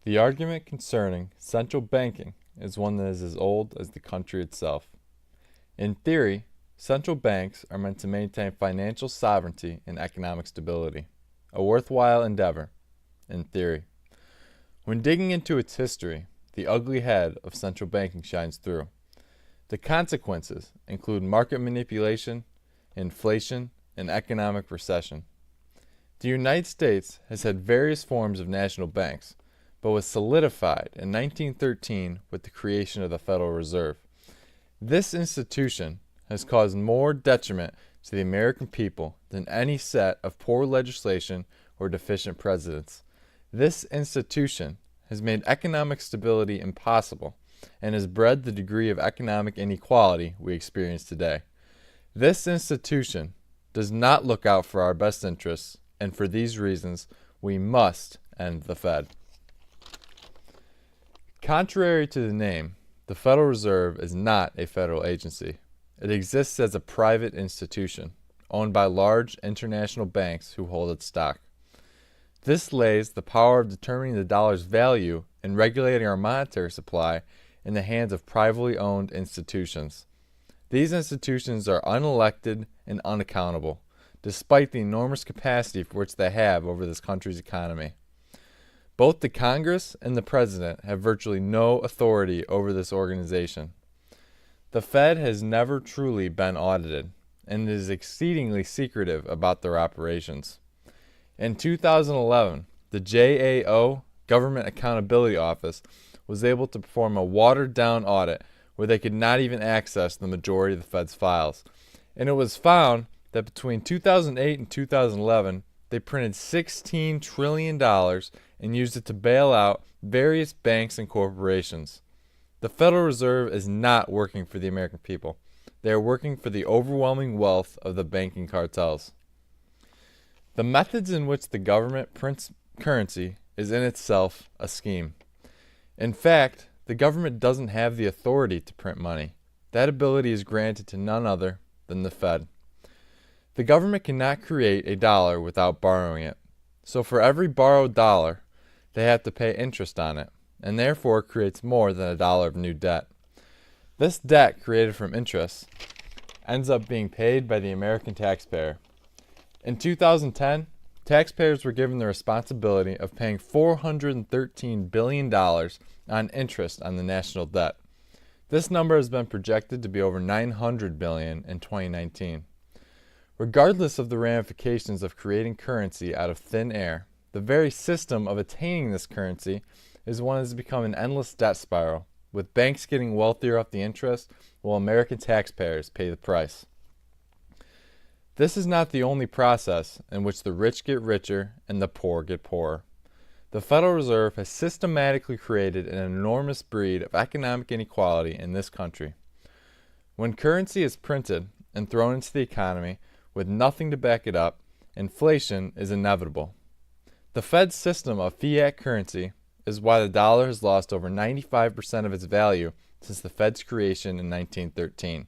The argument concerning central banking is one that is as old as the country itself. In theory, central banks are meant to maintain financial sovereignty and economic stability, a worthwhile endeavor, in theory. When digging into its history, the ugly head of central banking shines through. The consequences include market manipulation, inflation, and economic recession. The United States has had various forms of national banks, but was solidified in 1913 with the creation of the Federal Reserve. This institution has caused more detriment to the American people than any set of poor legislation or deficient presidents. This institution has made economic stability impossible and has bred the degree of economic inequality we experience today. This institution does not look out for our best interests, and for these reasons, we must end the Fed. Contrary to the name, the Federal Reserve is not a federal agency. It exists as a private institution, owned by large international banks who hold its stock. This lays the power of determining the dollar's value and regulating our monetary supply in the hands of privately owned institutions. These institutions are unelected and unaccountable, despite the enormous capacity for which they have over this country's economy. Both the Congress and the President have virtually no authority over this organization. The Fed has never truly been audited and is exceedingly secretive about their operations. In 2011, the GAO, Government Accountability Office, was able to perform a watered-down audit where they could not even access the majority of the Fed's files. And it was found that between 2008 and 2011, they printed $16 trillion and used it to bail out various banks and corporations. The Federal Reserve is not working for the American people. They are working for the overwhelming wealth of the banking cartels. The methods in which the government prints currency is in itself a scheme. In fact, the government doesn't have the authority to print money. That ability is granted to none other than the Fed. The government cannot create a dollar without borrowing it. So for every borrowed dollar, they have to pay interest on it, and therefore creates more than a dollar of new debt. This debt created from interest ends up being paid by the American taxpayer. In 2010, taxpayers were given the responsibility of paying $413 billion on interest on the national debt. This number has been projected to be over $900 billion in 2019. Regardless of the ramifications of creating currency out of thin air, the very system of attaining this currency is one that has become an endless debt spiral, with banks getting wealthier off the interest while American taxpayers pay the price. This is not the only process in which the rich get richer and the poor get poorer. The Federal Reserve has systematically created an enormous breed of economic inequality in this country. When currency is printed and thrown into the economy with nothing to back it up, inflation is inevitable. The Fed's system of fiat currency is why the dollar has lost over 95% of its value since the Fed's creation in 1913.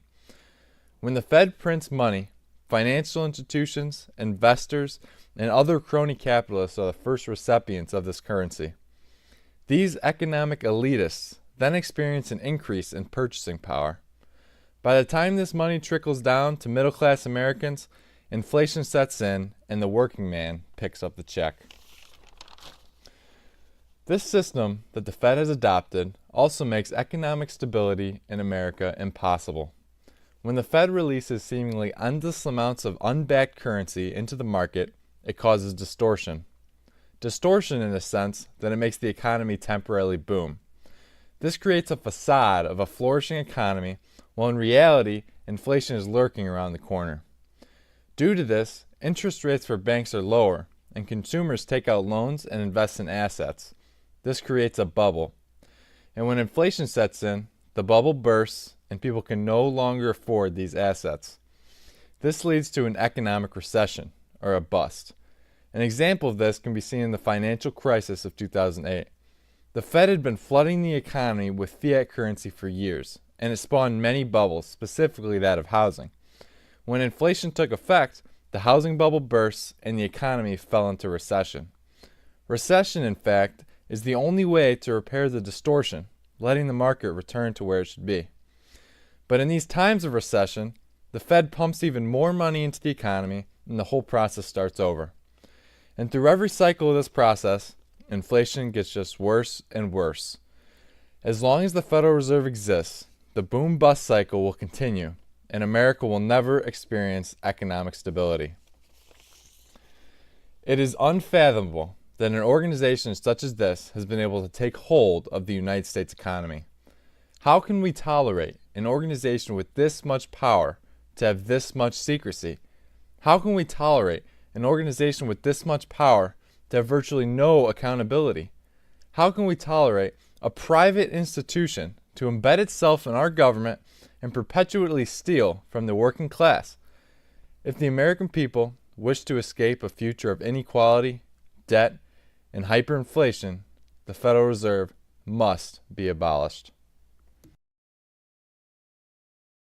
When the Fed prints money, financial institutions, investors, and other crony capitalists are the first recipients of this currency. These economic elitists then experience an increase in purchasing power. By the time this money trickles down to middle-class Americans, inflation sets in and the working man picks up the check. This system that the Fed has adopted also makes economic stability in America impossible. When the Fed releases seemingly endless amounts of unbacked currency into the market, it causes distortion. Distortion in the sense that it makes the economy temporarily boom. This creates a facade of a flourishing economy, while in reality, inflation is lurking around the corner. Due to this, interest rates for banks are lower, and consumers take out loans and invest in assets. This creates a bubble. And when inflation sets in, the bubble bursts and people can no longer afford these assets. This leads to an economic recession, or a bust. An example of this can be seen in the financial crisis of 2008. The Fed had been flooding the economy with fiat currency for years, and it spawned many bubbles, specifically that of housing. When inflation took effect, the housing bubble burst and the economy fell into recession. Recession, in fact, is the only way to repair the distortion, letting the market return to where it should be. But in these times of recession, the Fed pumps even more money into the economy and the whole process starts over. And through every cycle of this process, inflation gets just worse and worse. As long as the Federal Reserve exists, the boom-bust cycle will continue, and America will never experience economic stability. It is unfathomable that an organization such as this has been able to take hold of the United States economy. How can we tolerate an organization with this much power to have this much secrecy? How can we tolerate an organization with this much power to have virtually no accountability? How can we tolerate a private institution to embed itself in our government and perpetually steal from the working class? If the American people wish to escape a future of inequality, debt, and hyperinflation, the Federal Reserve must be abolished.